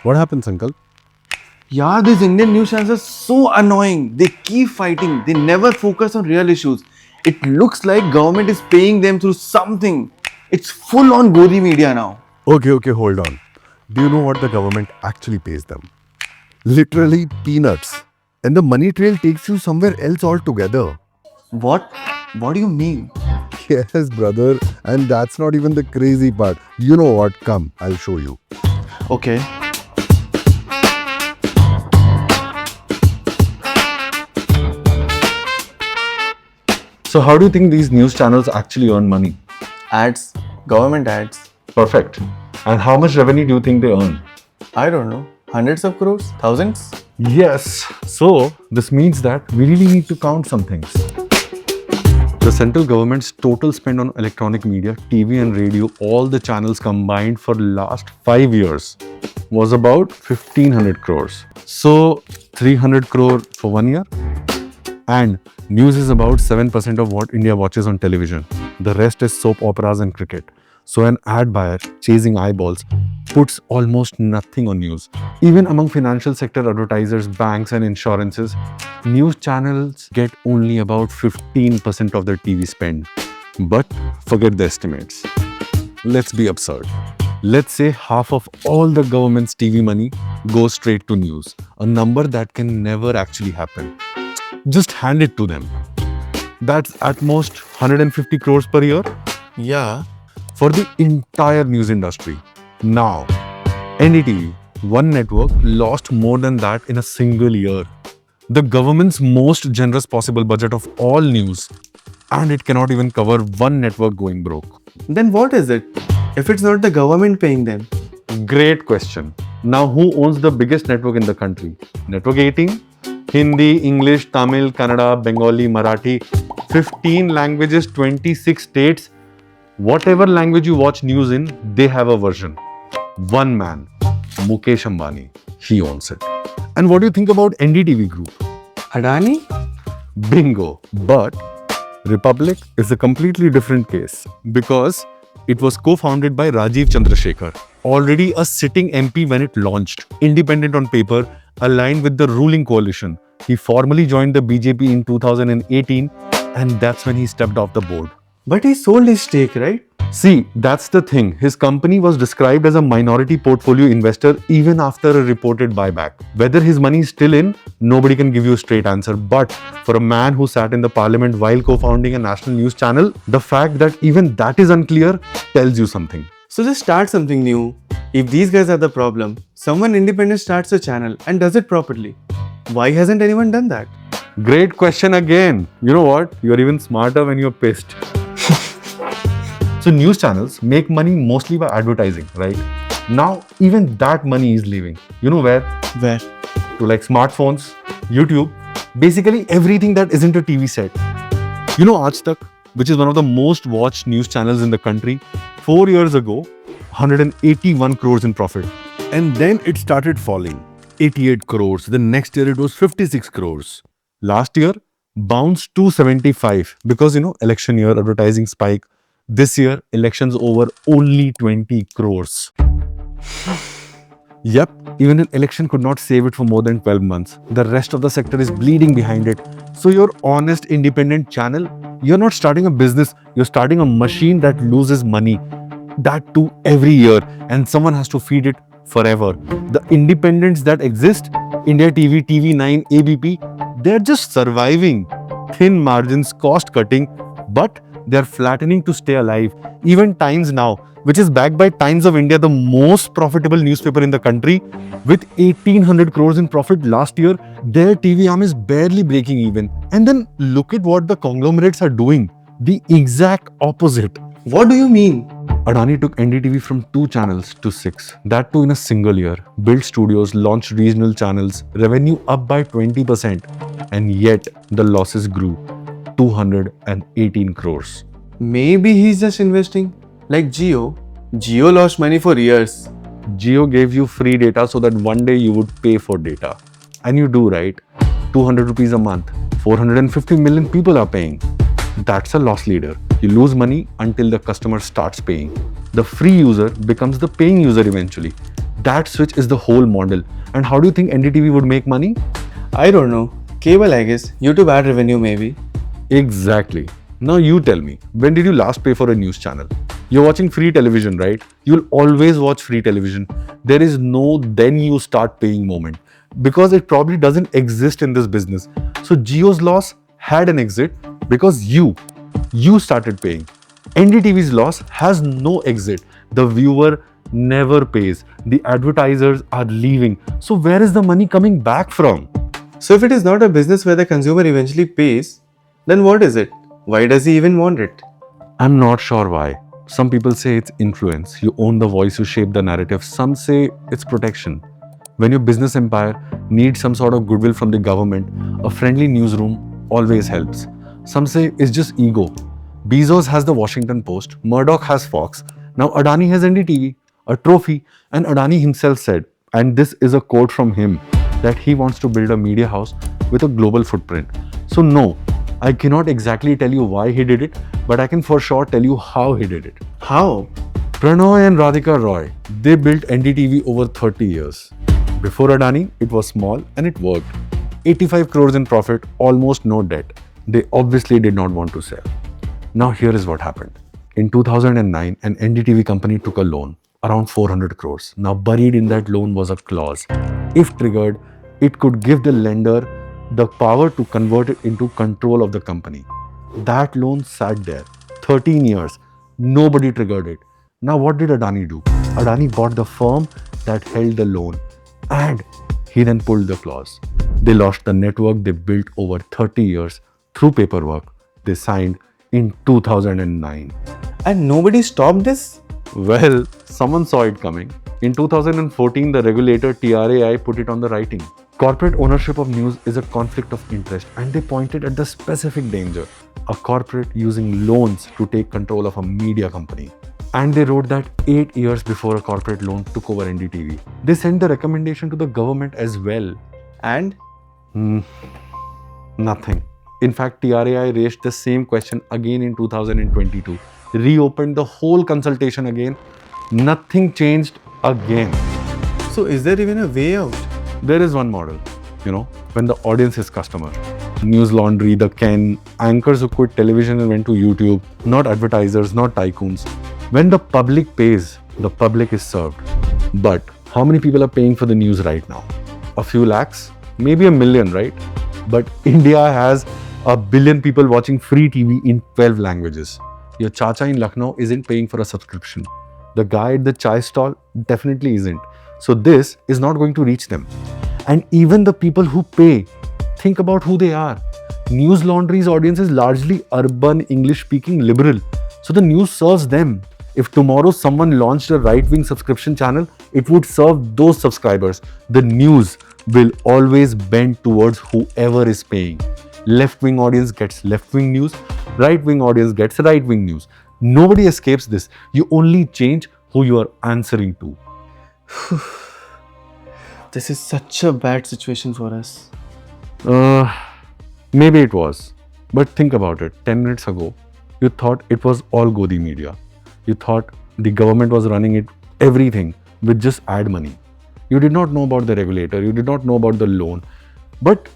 What happens, uncle? Yeah, these Indian news channels are so annoying. They keep fighting. They never focus on real issues. It looks like government is paying them through something. It's full on Godi Media now. Okay, hold on. Do you know what the government actually pays them? Literally peanuts. And the money trail takes you somewhere else altogether. What? What do you mean? Yes, brother. And that's not even the crazy part. You know what? Come, I'll show you. Okay. So how do you think these news channels actually earn money? Ads. Government ads. Perfect. And how much revenue do you think they earn? I don't know. Hundreds of crores? Thousands? Yes. So this means that we really need to count some things. The central government's total spend on electronic media, TV and radio, all the channels combined for the last 5 years was about 1500 crores. So 300 crore for 1 year. And news is about 7% of what India watches on television. The rest is soap operas and cricket. So an ad buyer chasing eyeballs puts almost nothing on news. Even among financial sector advertisers, banks and insurances, news channels get only about 15% of their TV spend. But forget the estimates. Let's be absurd. Let's say half of all the government's TV money goes straight to news, a number that can never actually happen. Just hand it to them. That's at most 150 crores per year Yeah. for the entire news industry. Now, NDTV, one network, lost more than that in a single year. The government's most generous possible budget of all news, and it cannot even cover one network going broke. Then what is it? If it's not the government paying them? Great question. Now, who owns the biggest network in the country? Network 18? Hindi, English, Tamil, Kannada, Bengali, Marathi, 15 languages, 26 states. Whatever language you watch news in, they have a version. One man, Mukesh Ambani, he owns it. And what do you think about NDTV Group? Adani? Bingo. But Republic is a completely different case because it was co-founded by Rajiv Chandrasekhar, already a sitting MP when it launched, independent on paper, aligned with the ruling coalition. He formally joined the BJP in 2018 and that's when he stepped off the board. But he sold his stake, right? See, that's the thing. His company was described as a minority portfolio investor even after a reported buyback. Whether his money is still in, nobody can give you a straight answer. But for a man who sat in the parliament while co-founding a national news channel, the fact that even that is unclear tells you something. So just start something new. If these guys are the problem, someone independent starts a channel and does it properly. Why hasn't anyone done that? Great question again. You know what? You're even smarter when you're pissed. So news channels make money mostly by advertising, right? Now, even that money is leaving. You know where? Where? To like smartphones, YouTube, basically everything that isn't a TV set. You know Aaj Tak, which is one of the most watched news channels in the country, 4 years ago, 181 crores in profit. And then it started falling. 88 crores. The next year it was 56 crores. Last year, bounced to 75 because, election year, advertising spike. This year, elections over, only 20 crores. Yep, even an election could not save it for more than 12 months. The rest of the sector is bleeding behind it. So your honest, independent channel, you're not starting a business, you're starting a machine that loses money. That too every year, and someone has to feed it forever. The independents that exist, India TV, TV9, ABP, they're just surviving. Thin margins, cost cutting, but they're flattening to stay alive. Even Times Now, which is backed by Times of India, the most profitable newspaper in the country, with 1800 crores in profit last year, their TV arm is barely breaking even. And then look at what the conglomerates are doing. The exact opposite. What do you mean? Adani took NDTV from 2 channels to 6. That too in a single year. Built studios, launched regional channels, revenue up by 20%. And yet the losses grew. 218 crores. Maybe he's just investing. Like Jio. Jio lost money for years. Jio gave you free data so that one day you would pay for data. And you do, right? 200 rupees a month. 450 million people are paying. That's a loss leader. You lose money until the customer starts paying. The free user becomes the paying user eventually. That switch is the whole model. And how do you think NDTV would make money? I don't know. Cable, I guess. YouTube ad revenue, maybe. Exactly. Now you tell me, when did you last pay for a news channel? You're watching free television, right? You'll always watch free television. There is no then you start paying moment because it probably doesn't exist in this business. So Jio's loss had an exit because you started paying. NDTV's loss has no exit. The viewer never pays. The advertisers are leaving. So where is the money coming back from? So if it is not a business where the consumer eventually pays, then what is it? Why does he even want it? I'm not sure why. Some people say it's influence. You own the voice, you shape the narrative. Some say it's protection. When your business empire needs some sort of goodwill from the government, a friendly newsroom always helps. Some say it's just ego. Bezos has the Washington Post, Murdoch has Fox, now Adani has NDTV, a trophy, and Adani himself said, and this is a quote from him, that he wants to build a media house with a global footprint. So no, I cannot exactly tell you why he did it, but I can for sure tell you how he did it. How? Pranoy and Radhika Roy, they built NDTV over 30 years. Before Adani, it was small and it worked. 85 crores in profit, almost no debt. They obviously did not want to sell. Now here is what happened. In 2009, an NDTV company took a loan, around 400 crores. Now buried in that loan was a clause. If triggered, it could give the lender the power to convert it into control of the company. That loan sat there, 13 years. Nobody triggered it. Now what did Adani do? Adani bought the firm that held the loan and he then pulled the clause. They lost the network they built over 30 years through paperwork they signed in 2009. And nobody stopped this? Well, someone saw it coming. In 2014, the regulator TRAI put it on the writing. Corporate ownership of news is a conflict of interest, and they pointed at the specific danger. A corporate using loans to take control of a media company. And they wrote that 8 years before a corporate loan took over NDTV. They sent the recommendation to the government as well. And? Nothing. In fact, TRAI raised the same question again in 2022. Reopened the whole consultation again. Nothing changed again. So is there even a way out? There is one model, when the audience is customer. News Laundry, the Ken, anchors who quit television and went to YouTube, not advertisers, not tycoons. When the public pays, the public is served. But how many people are paying for the news right now? A few lakhs? Maybe a million, right? But India has 1 billion people watching free TV in 12 languages. Your chacha in Lucknow isn't paying for a subscription. The guy at the chai stall definitely isn't. So this is not going to reach them. And even the people who pay, think about who they are. News Laundry's audience is largely urban, English-speaking liberal. So the news serves them. If tomorrow someone launched a right-wing subscription channel, it would serve those subscribers. The news will always bend towards whoever is paying. Left-wing audience gets left-wing news. Right-wing audience gets right-wing news. Nobody escapes this. You only change who you are answering to. This is such a bad situation for us. Maybe it was. But think about it. 10 minutes ago, you thought it was all Godi Media. You thought the government was running it, everything, with just ad money. You did not know about the regulator. You did not know about the loan. But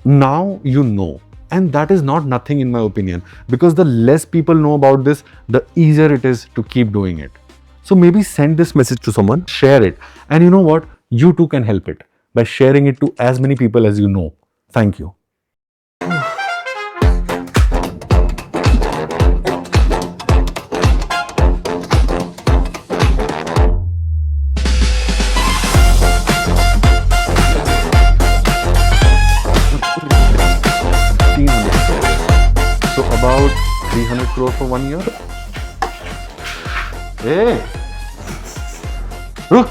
now you know. And that is not nothing in my opinion. Because the less people know about this, the easier it is to keep doing it. So maybe send this message to someone, share it. And you know what? You too can help it by sharing it to as many people as you know. Thank you. So about 300 crore for 1 year. Hey! रुक!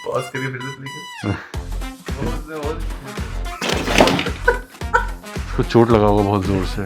Pause करिए फिर से please. उसको चोट लगा होगा बहुत जोर से।